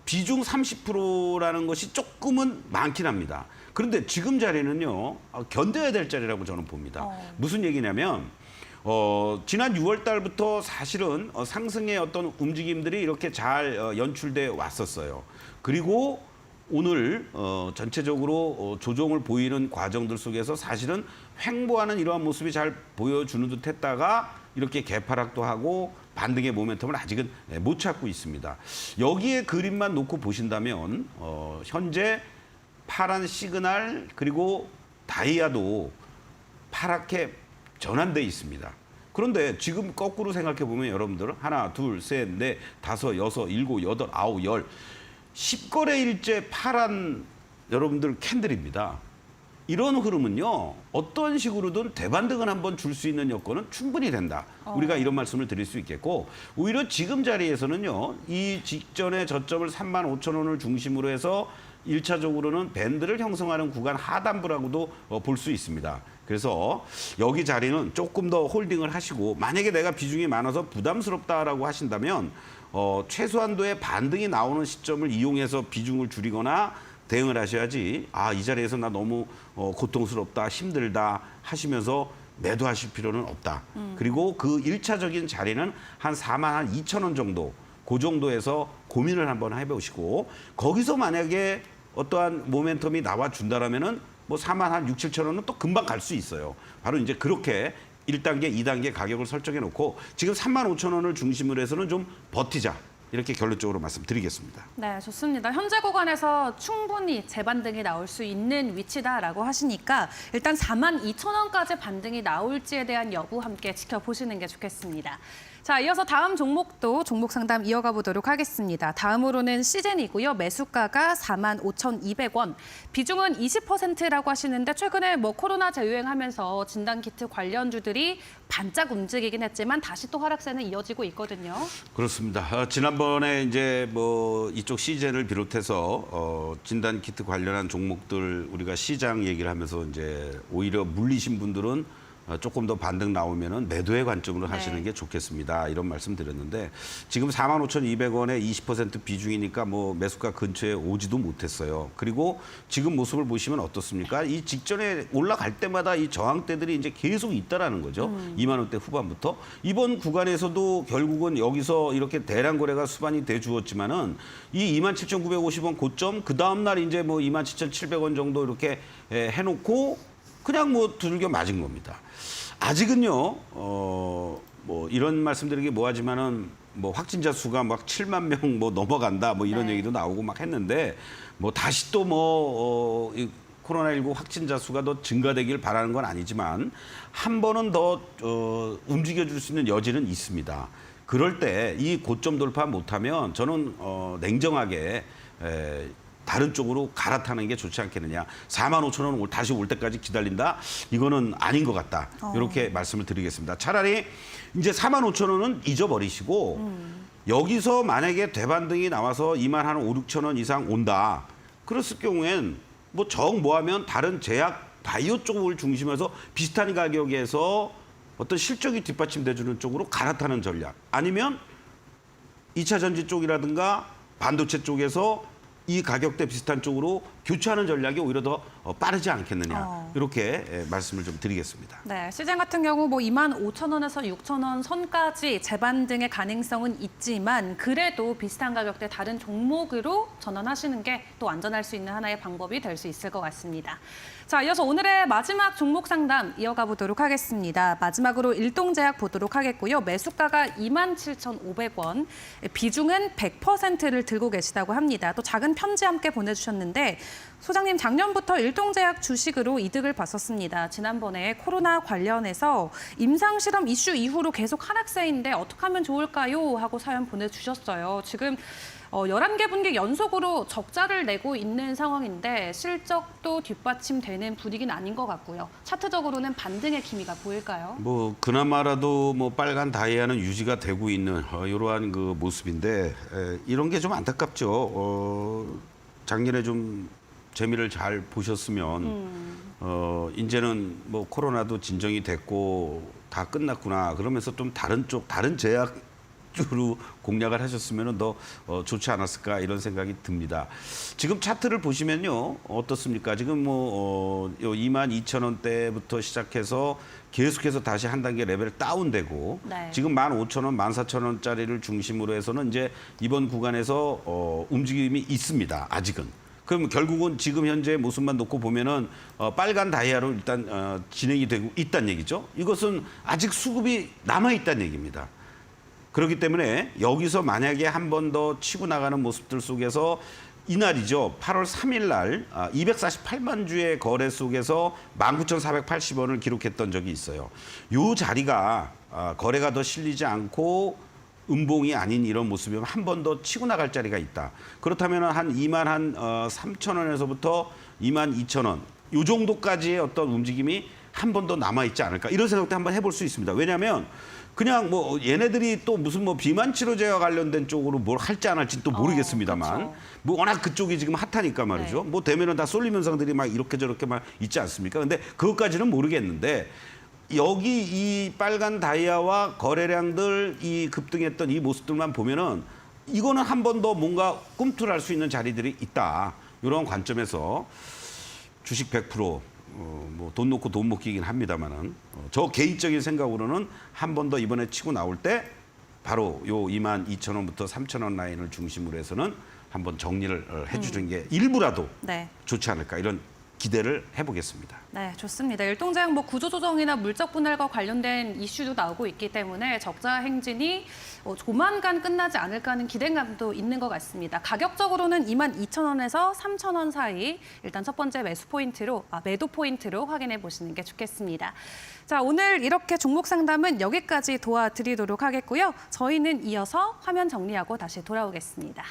비중 30%라는 것이 조금은 많긴 합니다. 그런데 지금 자리는요, 견뎌야 될 자리라고 저는 봅니다. 무슨 얘기냐면, 지난 6월 달부터 사실은 상승의 어떤 움직임들이 이렇게 잘 연출돼 왔었어요. 그리고 오늘 전체적으로 조정을 보이는 과정들 속에서 사실은 횡보하는 이러한 모습이 잘 보여주는 듯 했다가 이렇게 개파락도 하고 반등의 모멘텀을 아직은 못 찾고 있습니다. 여기에 그림만 놓고 보신다면 현재 파란 시그널 그리고 다이아도 파랗게 전환돼 있습니다. 그런데 지금 거꾸로 생각해 보면 여러분들 하나, 둘, 셋, 넷, 다섯, 여섯, 일곱, 여덟, 아홉, 열 10거래일째 파란 여러분들 캔들입니다. 이런 흐름은요, 어떤 식으로든 대반등을 한번 줄 수 있는 여건은 충분히 된다. 우리가 이런 말씀을 드릴 수 있겠고, 오히려 지금 자리에서는요, 이 직전의 저점을 35,000원을 중심으로 해서 1차적으로는 밴드를 형성하는 구간 하단부라고도 볼 수 있습니다. 그래서 여기 자리는 조금 더 홀딩을 하시고, 만약에 내가 비중이 많아서 부담스럽다라고 하신다면 최소한도의 반등이 나오는 시점을 이용해서 비중을 줄이거나 대응을 하셔야지, 이 자리에서 나 너무 고통스럽다, 힘들다 하시면서 매도하실 필요는 없다. 그리고 그 1차적인 자리는 한 42,000원 정도, 그 정도에서 고민을 한번 해보시고, 거기서 만약에 어떠한 모멘텀이 나와준다라면은 46,000원은 또 금방 갈 수 있어요. 바로 이제 그렇게 1단계, 2단계 가격을 설정해 놓고 지금 35,000원을 중심으로 해서는 좀 버티자. 이렇게 결론적으로 말씀드리겠습니다. 네, 좋습니다. 현재 구간에서 충분히 재반등이 나올 수 있는 위치다라고 하시니까 일단 42,000원까지 반등이 나올지에 대한 여부 함께 지켜보시는 게 좋겠습니다. 자, 이어서 다음 종목도 종목 상담 이어가 보도록 하겠습니다. 다음으로는 시젠이고요. 매수가가 45,200원, 비중은 20%라고 하시는데 최근에 코로나 재유행하면서 진단키트 관련주들이 반짝 움직이긴 했지만 다시 또 하락세는 이어지고 있거든요. 그렇습니다. 지난번에 이제 이쪽 시젠을 비롯해서 진단키트 관련한 종목들 우리가 시장 얘기를 하면서 이제 오히려 물리신 분들은 조금 더 반등 나오면은 매도의 관점으로 하시는 게 좋겠습니다. 이런 말씀 드렸는데 지금 45,200원에 20% 비중이니까 매수가 근처에 오지도 못했어요. 그리고 지금 모습을 보시면 어떻습니까? 이 직전에 올라갈 때마다 이 저항대들이 이제 계속 있다라는 거죠. 2만 원대 후반부터. 이번 구간에서도 결국은 여기서 이렇게 대량 거래가 수반이 돼 주었지만은 이 27,950원 고점 그 다음 날 이제 27,700원 정도 이렇게 해놓고 그냥 두들겨 맞은 겁니다. 아직은요, 뭐 이런 말씀드리기 뭐하지만은 뭐 확진자 수가 막 7만 명 뭐 넘어간다 뭐 이런 네. 얘기도 나오고 막 했는데 뭐 다시 또 뭐 코로나19 확진자 수가 더 증가되길 바라는 건 아니지만 한 번은 더 움직여줄 수 있는 여지는 있습니다. 그럴 때 이 고점 돌파 못하면 저는 냉정하게 다른 쪽으로 갈아타는 게 좋지 않겠느냐. 4만 5천 원 다시 올 때까지 기다린다? 이거는 아닌 것 같다. 이렇게 말씀을 드리겠습니다. 차라리 이제 4만 5천 원은 잊어버리시고 여기서 만약에 대반등이 나와서 2만 한 5, 6천 원 이상 온다. 그랬을 경우엔 뭐 정 뭐하면 다른 제약 바이오 쪽을 중심해서 비슷한 가격에서 어떤 실적이 뒷받침돼주는 쪽으로 갈아타는 전략. 아니면 2차 전지 쪽이라든가 반도체 쪽에서 이 가격대 비슷한 쪽으로 교체하는 전략이 오히려 더 빠르지 않겠느냐. 이렇게 말씀을 좀 드리겠습니다. 네, 시장 같은 경우 뭐 2만 5천 원에서 6천 원 선까지 재반등의 가능성은 있지만 그래도 비슷한 가격대 다른 종목으로 전환하시는 게 또 안전할 수 있는 하나의 방법이 될 수 있을 것 같습니다. 자, 이어서 오늘의 마지막 종목 상담 이어가 보도록 하겠습니다. 마지막으로 일동제약 보도록 하겠고요. 매수가가 27,500원, 비중은 100%를 들고 계시다고 합니다. 또 작은 편지 함께 보내주셨는데 소장님 작년부터 일동제약 주식으로 이득을 봤었습니다. 지난번에 코로나 관련해서 임상실험 이슈 이후로 계속 하락세인데 어떻게 하면 좋을까요? 하고 사연 보내주셨어요. 지금 11개 분기 연속으로 적자를 내고 있는 상황인데 실적도 뒷받침되는 분위기는 아닌 것 같고요. 차트적으로는 반등의 기미가 보일까요? 뭐 그나마라도 뭐 빨간 다이아는 유지가 되고 있는 이러한 그 모습인데 이런 게 좀 안타깝죠. 작년에 좀 재미를 잘 보셨으면 이제는 뭐 코로나도 진정이 됐고 다 끝났구나. 그러면서 좀 다른 제약 로 공략을 하셨으면 더 좋지 않았을까 이런 생각이 듭니다. 지금 차트를 보시면요 어떻습니까? 지금 뭐 22,000원대부터 시작해서 계속해서 다시 한 단계 레벨 다운되고 네. 지금 15,000원, 14,000원짜리를 중심으로 해서는 이제 이번 구간에서 움직임이 있습니다. 아직은. 그럼 결국은 지금 현재 모습만 놓고 보면은 빨간 다이아로 일단 진행이 되고 있다는 얘기죠. 이것은 아직 수급이 남아 있다는 얘기입니다. 그렇기 때문에 여기서 만약에 한 번 더 치고 나가는 모습들 속에서 이날이죠. 8월 3일 날 248만 주의 거래 속에서 19,480원을 기록했던 적이 있어요. 이 자리가 거래가 더 실리지 않고 음봉이 아닌 이런 모습이면 한 번 더 치고 나갈 자리가 있다. 그렇다면 한 2만 3천 원에서부터 2만 2천 원. 이 정도까지의 어떤 움직임이 한 번 더 남아있지 않을까. 이런 생각도 한번 해볼 수 있습니다. 왜냐하면 그냥 뭐 얘네들이 또 무슨 뭐 비만 치료제와 관련된 쪽으로 뭘 할지 안 할지 또 모르겠습니다만 그렇죠. 뭐 워낙 그쪽이 지금 핫하니까 말이죠. 네. 뭐 되면은 다 쏠림 현상들이 막 이렇게 저렇게 막 있지 않습니까? 근데 그것까지는 모르겠는데 여기 이 빨간 다이아와 거래량들 이 급등했던 이 모습들만 보면은 이거는 한 번 더 뭔가 꿈틀할 수 있는 자리들이 있다. 이런 관점에서 주식 100% 뭐 돈 놓고 돈 먹기긴 합니다만은 저 개인적인 생각으로는 한 번 더 이번에 치고 나올 때 바로 요 22,000원부터 3,000원 라인을 중심으로 해서는 한번 정리를 해주는 게 일부라도 네. 좋지 않을까 이런 기대를 해보겠습니다. 네, 좋습니다. 일동제약 뭐 구조조정이나 물적 분할과 관련된 이슈도 나오고 있기 때문에 적자 행진이 조만간 끝나지 않을까 하는 기대감도 있는 것 같습니다. 가격적으로는 22,000원에서 3,000원 사이 일단 첫 번째 매도 포인트로 확인해 보시는 게 좋겠습니다. 자, 오늘 이렇게 종목 상담은 여기까지 도와드리도록 하겠고요. 저희는 이어서 화면 정리하고 다시 돌아오겠습니다.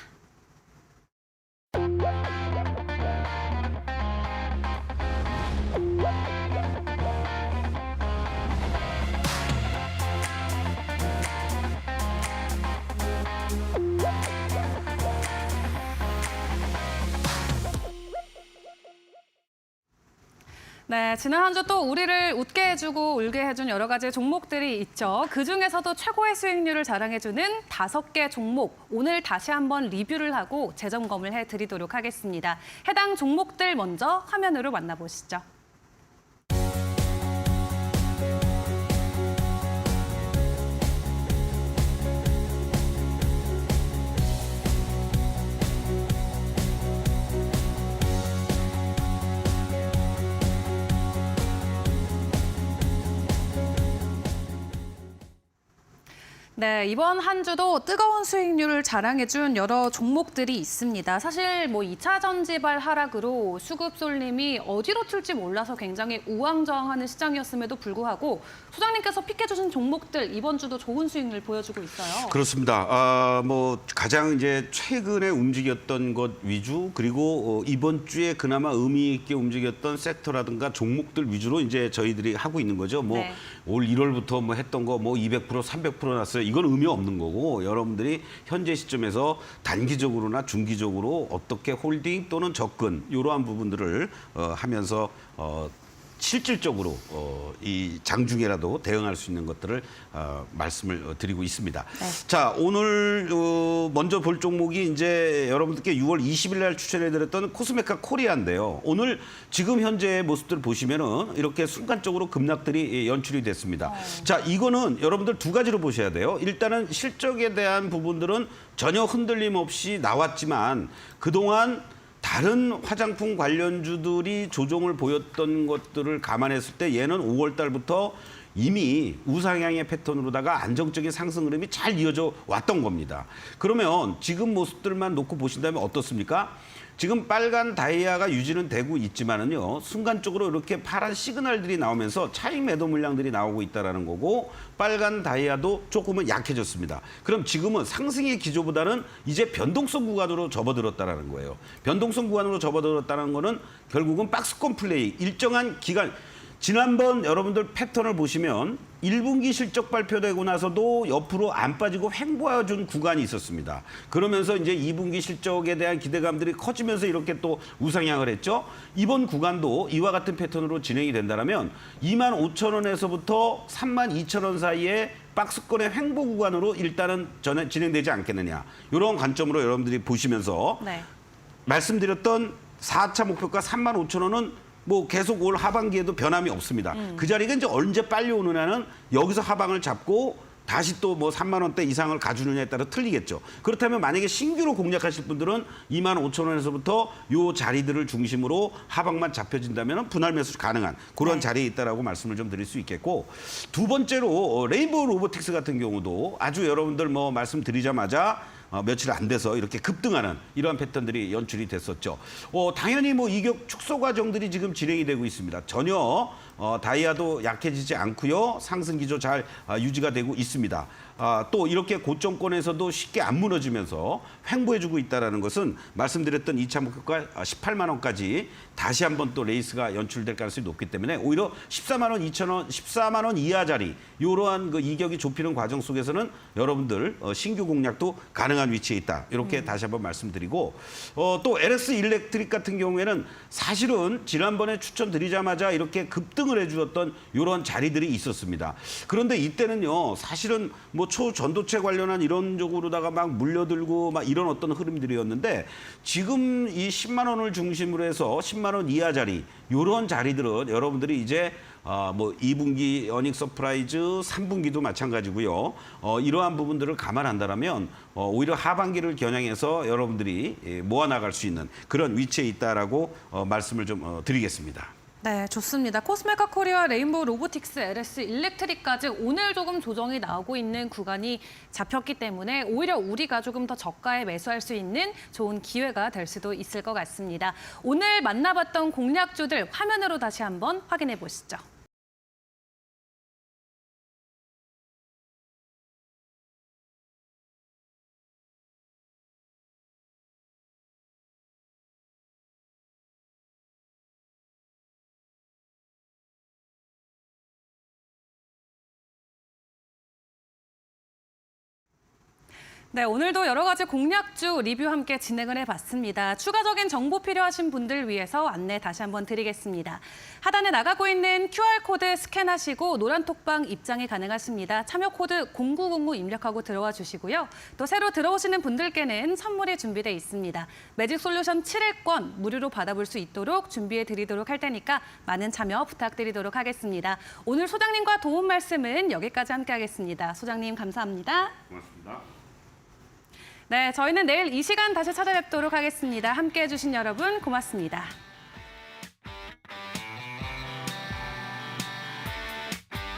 네, 지난 한 주 또 우리를 웃게 해주고 울게 해준 여러 가지 종목들이 있죠. 그중에서도 최고의 수익률을 자랑해주는 5개 종목, 오늘 다시 한번 리뷰를 하고 재점검을 해드리도록 하겠습니다. 해당 종목들 먼저 화면으로 만나보시죠. 네, 이번 한 주도 뜨거운 수익률을 자랑해준 여러 종목들이 있습니다. 사실 뭐 2차 전지발 하락으로 수급 쏠림이 어디로 튈지 몰라서 굉장히 우왕좌왕하는 시장이었음에도 불구하고 소장님께서 픽해주신 종목들 이번 주도 좋은 수익률 보여주고 있어요. 그렇습니다. 뭐 가장 이제 최근에 움직였던 것 위주 그리고 이번 주에 그나마 의미 있게 움직였던 섹터라든가 종목들 위주로 이제 저희들이 하고 있는 거죠. 뭐 네. 올 1월부터 뭐 했던 거 뭐 200%, 300% 났어요. 이건 의미 없는 거고 여러분들이 현재 시점에서 단기적으로나 중기적으로 어떻게 홀딩 또는 접근 이러한 부분들을 하면서 실질적으로 이 장중에라도 대응할 수 있는 것들을 말씀을 드리고 있습니다. 네. 자, 오늘 먼저 볼 종목이 이제 여러분들께 6월 20일 날 추천해드렸던 코스메카 코리아인데요. 오늘 지금 현재의 모습들 보시면은 이렇게 순간적으로 급락들이 연출이 됐습니다. 자, 이거는 여러분들 두 가지로 보셔야 돼요. 일단은 실적에 대한 부분들은 전혀 흔들림 없이 나왔지만 그동안 다른 화장품 관련주들이 조정을 보였던 것들을 감안했을 때 얘는 5월 달부터 이미 우상향의 패턴으로다가 안정적인 상승 흐름이 잘 이어져 왔던 겁니다. 그러면 지금 모습들만 놓고 보신다면 어떻습니까? 지금 빨간 다이아가 유지는 되고 있지만은요, 순간적으로 이렇게 파란 시그널들이 나오면서 차익 매도 물량들이 나오고 있다라는 거고, 빨간 다이아도 조금은 약해졌습니다. 그럼 지금은 상승의 기조보다는 이제 변동성 구간으로 접어들었다라는 거예요. 변동성 구간으로 접어들었다는 거는 결국은 박스권 플레이, 일정한 기간, 지난번 여러분들 패턴을 보시면 1분기 실적 발표되고 나서도 옆으로 안 빠지고 횡보해준 구간이 있었습니다. 그러면서 이제 2분기 실적에 대한 기대감들이 커지면서 이렇게 또 우상향을 했죠. 이번 구간도 이와 같은 패턴으로 진행이 된다면 25,000원에서부터 32,000원 사이에 박스권의 횡보 구간으로 일단은 진행되지 않겠느냐. 이런 관점으로 여러분들이 보시면서 네. 말씀드렸던 4차 목표가 35,000원은 뭐 계속 올 하반기에도 변함이 없습니다. 그 자리가 이제 언제 빨리 오느냐는 여기서 하방을 잡고 다시 또 뭐 3만 원대 이상을 가주느냐에 따라 틀리겠죠. 그렇다면 만약에 신규로 공략하실 분들은 25,000원에서부터 요 자리들을 중심으로 하방만 잡혀진다면 분할 매수 가능한 그런 네. 자리에 있다라고 말씀을 좀 드릴 수 있겠고, 두 번째로 레인보우 로보틱스 같은 경우도 아주 여러분들 뭐 말씀드리자마자 며칠 안 돼서 이렇게 급등하는 이러한 패턴들이 연출이 됐었죠. 당연히 뭐 이격 축소 과정들이 지금 진행이 되고 있습니다. 전혀 다이아도 약해지지 않고요. 상승 기조 잘 유지가 되고 있습니다. 또 이렇게 고점권에서도 쉽게 안 무너지면서 횡보해주고 있다는 것은 말씀드렸던 2차 목표가 18만 원까지 다시 한번 또 레이스가 연출될 가능성이 높기 때문에 오히려 14만 원, 2천 14만 원 이하 자리 이러한 그 이격이 좁히는 과정 속에서는 여러분들 신규 공략도 가능한 위치에 있다. 이렇게 다시 한번 말씀드리고, 또 LS 일렉트릭 같은 경우에는 사실은 지난번에 추천드리자마자 이렇게 급등을 해주었던 이런 자리들이 있었습니다. 그런데 이때는요, 사실은 뭐 초전도체 관련한 이런 쪽으로다가 막 물려들고 막 이런 어떤 흐름들이었는데, 지금 이 10만 원을 중심으로 해서 10만 원 이하 자리 이런 자리들은 여러분들이 이제 뭐 2분기 어닝 서프라이즈, 3분기도 마찬가지고요. 이러한 부분들을 감안한다면 오히려 하반기를 겨냥해서 여러분들이 모아나갈 수 있는 그런 위치에 있다라고 말씀을 좀 드리겠습니다. 네, 좋습니다. 코스메카 코리아, 레인보우 로보틱스, LS 일렉트릭까지 오늘 조금 조정이 나오고 있는 구간이 잡혔기 때문에 오히려 우리가 조금 더 저가에 매수할 수 있는 좋은 기회가 될 수도 있을 것 같습니다. 오늘 만나봤던 공략주들 화면으로 다시 한번 확인해 보시죠. 네, 오늘도 여러 가지 공략주 리뷰 함께 진행을 해봤습니다. 추가적인 정보 필요하신 분들 위해서 안내 다시 한번 드리겠습니다. 하단에 나가고 있는 QR코드 스캔하시고 노란 톡방 입장이 가능하십니다. 참여 코드 0909 입력하고 들어와 주시고요. 또 새로 들어오시는 분들께는 선물이 준비되어 있습니다. 매직 솔루션 7일권 무료로 받아볼 수 있도록 준비해 드리도록 할 테니까 많은 참여 부탁드리도록 하겠습니다. 오늘 소장님과 도움 말씀은 여기까지 함께 하겠습니다. 소장님 감사합니다. 고맙습니다. 네, 저희는 내일 이 시간 다시 찾아뵙도록 하겠습니다. 함께해 주신 여러분 고맙습니다.